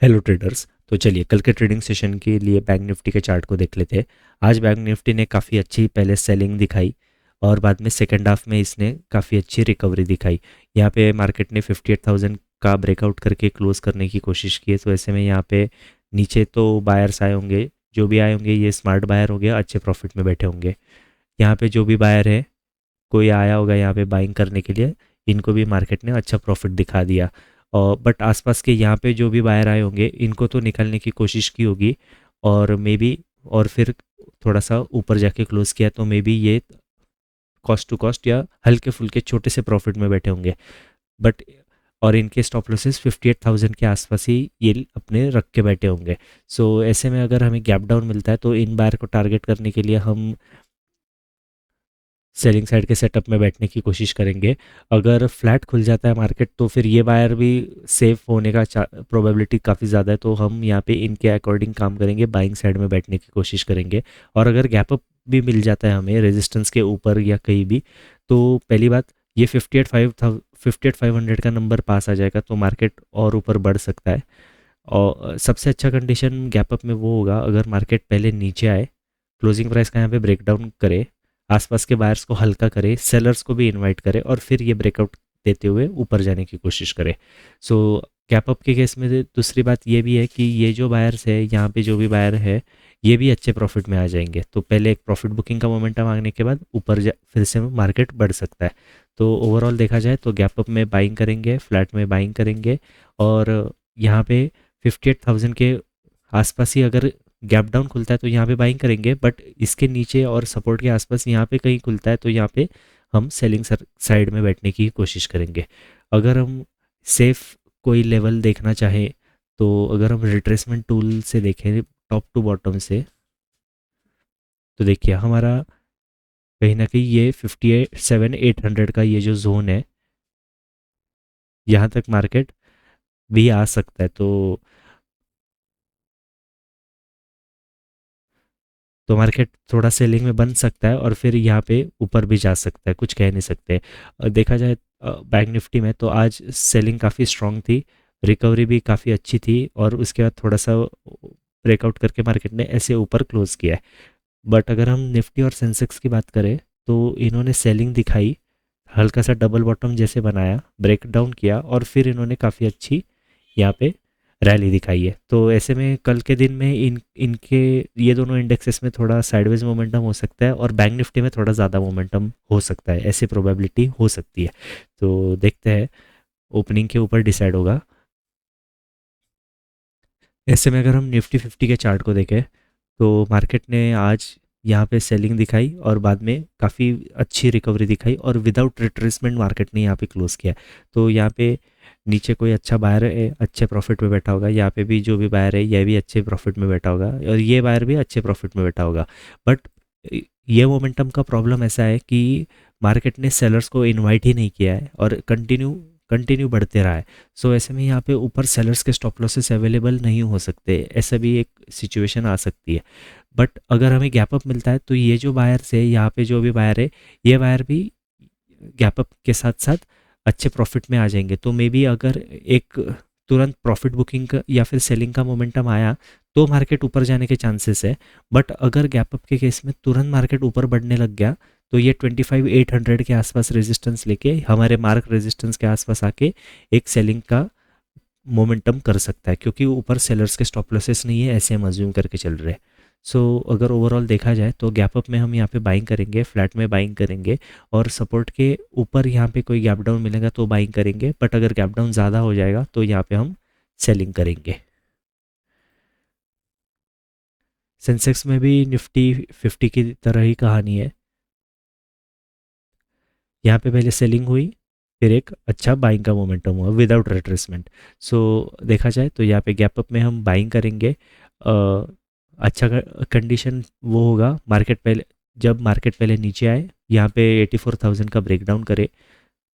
Hello traders. तो चलिए कल के ट्रेडिंग सेशन के लिए बैंक निफ्टी के चार्ट को देख लेते हैं। आज बैंक निफ्टी ने काफ़ी अच्छी पहले सेलिंग दिखाई और बाद में सेकंड हाफ में इसने काफ़ी अच्छी रिकवरी दिखाई। यहाँ पे मार्केट ने 58,000 का ब्रेकआउट करके क्लोज करने की कोशिश की है। तो ऐसे में यहाँ पे नीचे तो बायर्स आए होंगे, जो भी आए होंगे ये स्मार्ट बायर हो गया, अच्छे प्रॉफिट में बैठे होंगे। यहाँ पे जो भी बायर है, कोई आया होगा यहाँ पे बाइंग करने के लिए, इनको भी मार्केट ने अच्छा प्रॉफिट दिखा दिया। और बट आसपास के यहाँ पे जो भी बायर आए होंगे इनको तो निकालने की कोशिश की होगी और मे बी, और फिर थोड़ा सा ऊपर जाके क्लोज किया तो मे बी ये कॉस्ट टू कॉस्ट या हल्के फुल्के छोटे से प्रॉफिट में बैठे होंगे। बट और इनके स्टॉप लॉसेस 58,000 के आसपास ही ये अपने रख के बैठे होंगे। सो ऐसे में अगर हमें गैप डाउन मिलता है तो इन बायर को टारगेट करने के लिए हम सेलिंग साइड के सेटअप में बैठने की कोशिश करेंगे। अगर फ्लैट खुल जाता है मार्केट तो फिर ये बायर भी सेफ होने का प्रोबेबिलिटी काफ़ी ज़्यादा है, तो हम यहाँ पे इनके अकॉर्डिंग काम करेंगे, बाइंग साइड में बैठने की कोशिश करेंगे। और अगर गैप अप भी मिल जाता है हमें रेजिस्टेंस के ऊपर या कहीं भी, तो पहली बात ये 58,500 का नंबर पास आ जाएगा तो मार्केट और ऊपर बढ़ सकता है। और सबसे अच्छा कंडीशन गैप अप में वो होगा अगर मार्केट पहले नीचे आए, क्लोजिंग प्राइस का यहाँ पे ब्रेकडाउन करे, आसपास के बायर्स को हल्का करे, सेलर्स को भी इनवाइट करे और फिर ये ब्रेकआउट देते हुए ऊपर जाने की कोशिश करे। सो कैप अप के केस में दूसरी बात ये भी है कि ये जो बायर्स है, यहाँ पे जो भी बायर है, ये भी अच्छे प्रॉफिट में आ जाएंगे। तो पहले एक प्रॉफिट बुकिंग का मोमेंटम आने के बाद ऊपर फिर से मार्केट बढ़ सकता है। तो ओवरऑल देखा जाए तो गैप अप में बाइंग करेंगे, फ्लैट में बाइंग करेंगे और यहाँ पे 58,000 के आसपास ही अगर गैप डाउन खुलता है तो यहाँ पे बाइंग करेंगे। बट इसके नीचे और सपोर्ट के आसपास यहाँ पे कहीं खुलता है तो यहाँ पे हम सेलिंग साइड में बैठने की कोशिश करेंगे। अगर हम सेफ कोई लेवल देखना चाहें तो अगर हम रिट्रेसमेंट टूल से देखें टॉप टू बॉटम से, तो देखिए हमारा कहीं ना कहीं ये 57,800 का ये जो जोन है, यहाँ तक मार्केट भी आ सकता है। तो मार्केट थोड़ा सेलिंग में बन सकता है और फिर यहाँ पे ऊपर भी जा सकता है, कुछ कह नहीं सकते। देखा जाए बैंक निफ्टी में तो आज सेलिंग काफ़ी स्ट्रांग थी, रिकवरी भी काफ़ी अच्छी थी और उसके बाद थोड़ा सा ब्रेकआउट करके मार्केट ने ऐसे ऊपर क्लोज किया है। बट अगर हम निफ्टी और सेंसेक्स की बात करें तो इन्होंने सेलिंग दिखाई, हल्का सा डबल बॉटम जैसे बनाया, ब्रेक डाउन किया और फिर इन्होंने काफ़ी अच्छी यहाँ पे रैली दिखाई है। तो ऐसे में कल के दिन में इनके ये दोनों इंडेक्सेस में थोड़ा साइडवेज मोमेंटम हो सकता है और बैंक निफ्टी में थोड़ा ज़्यादा मोमेंटम हो सकता है, ऐसी प्रोबेबिलिटी हो सकती है। तो देखते हैं, ओपनिंग के ऊपर डिसाइड होगा। ऐसे में अगर हम निफ्टी 50 के चार्ट को देखें तो मार्केट ने आज यहाँ पे सेलिंग दिखाई और बाद में काफ़ी अच्छी रिकवरी दिखाई और विदाउट रिट्रेसमेंट मार्केट ने यहाँ पे क्लोज किया। तो यहाँ पे नीचे कोई अच्छा बायर है, अच्छे प्रॉफिट में बैठा होगा, यहाँ पे भी जो भी बायर है यह भी अच्छे प्रॉफिट में बैठा होगा और ये बायर भी अच्छे प्रॉफिट में बैठा होगा। बट ये मोमेंटम का प्रॉब्लम ऐसा है कि मार्केट ने सेलर्स को इनवाइट ही नहीं किया है और कंटिन्यू कंटिन्यू बढ़ते रहा है। सो ऐसे में यहाँ पे ऊपर सेलर्स के स्टॉप लॉसेस अवेलेबल नहीं हो सकते, ऐसा भी एक सिचुएशन आ सकती है। बट अगर हमें गैप अप मिलता है तो ये जो बायर्स है, यहाँ पे जो भी बायर है, ये बायर भी गैप अप के साथ साथ अच्छे प्रॉफिट में आ जाएंगे। तो मे बी अगर एक तुरंत प्रॉफिट बुकिंग का या फिर सेलिंग का मोमेंटम आया तो मार्केट ऊपर जाने के चांसेस है। बट अगर गैप अप के केस में तुरंत मार्केट ऊपर बढ़ने लग गया तो ये 25,800 के आसपास रेजिस्टेंस लेके हमारे मार्क रेजिस्टेंस के आसपास आके एक सेलिंग का मोमेंटम कर सकता है, क्योंकि ऊपर सेलर्स के स्टॉप लॉसेस नहीं है, ऐसे हम अज्यूम करके चल रहे हैं। सो अगर ओवरऑल देखा जाए तो गैप अप में हम यहाँ पे बाइंग करेंगे, फ्लैट में बाइंग करेंगे और सपोर्ट के ऊपर यहाँ पे कोई गैप डाउन मिलेगा तो बाइंग करेंगे। बट अगर गैप डाउन ज़्यादा हो जाएगा तो यहाँ पे हम सेलिंग करेंगे। सेंसेक्स में भी निफ्टी 50 की तरह ही कहानी है। यहाँ पे पहले सेलिंग हुई, फिर एक अच्छा बाइंग का मोमेंटम हुआ विदाउट रिट्रेसमेंट। सो देखा जाए तो यहाँ पे गैप अप में हम बाइंग करेंगे। अच्छा कंडीशन वो होगा मार्केट पहले, जब मार्केट पहले नीचे आए, यहाँ पे 84,000 का ब्रेकडाउन करे,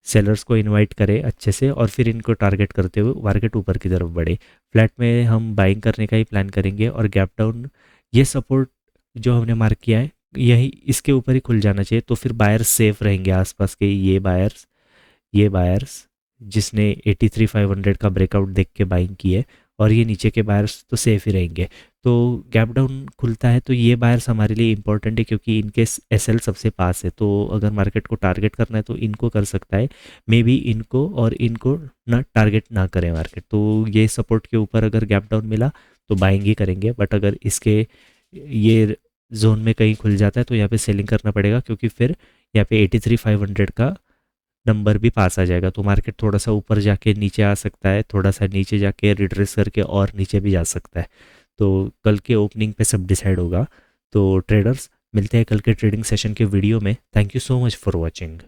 सेलर्स को इनवाइट करे अच्छे से और फिर इनको टारगेट करते हुए मार्केट ऊपर की तरफ बढ़े। फ्लैट में हम बाइंग करने का ही प्लान करेंगे और गैप डाउन, ये सपोर्ट जो हमने मार्क किया है यही इसके ऊपर ही खुल जाना चाहिए तो फिर बायर्स सेफ रहेंगे, आसपास के ये बायर्स जिसने 83,500 का ब्रेकआउट देख के बाइंग की है और ये नीचे के बायर्स तो सेफ ही रहेंगे। तो गैप डाउन खुलता है तो ये बायर्स हमारे लिए इंपॉर्टेंट है, क्योंकि इनके एसएल सबसे पास है, तो अगर मार्केट को टारगेट करना है तो इनको कर सकता है। मे बी इनको और इनको ना टारगेट ना करें मार्केट, तो ये सपोर्ट के ऊपर अगर गैप डाउन मिला तो बाइंग ही करेंगे। बट अगर इसके ये जोन में कहीं खुल जाता है तो यहाँ पे सेलिंग करना पड़ेगा, क्योंकि फिर यहाँ पे 83,500 का नंबर भी पास आ जाएगा, तो मार्केट थोड़ा सा ऊपर जाके नीचे आ सकता है, थोड़ा सा नीचे जाके रिट्रेस करके और नीचे भी जा सकता है। तो कल के ओपनिंग पे सब डिसाइड होगा। तो ट्रेडर्स, मिलते हैं कल के ट्रेडिंग सेशन के वीडियो में। Thank you so much for watching.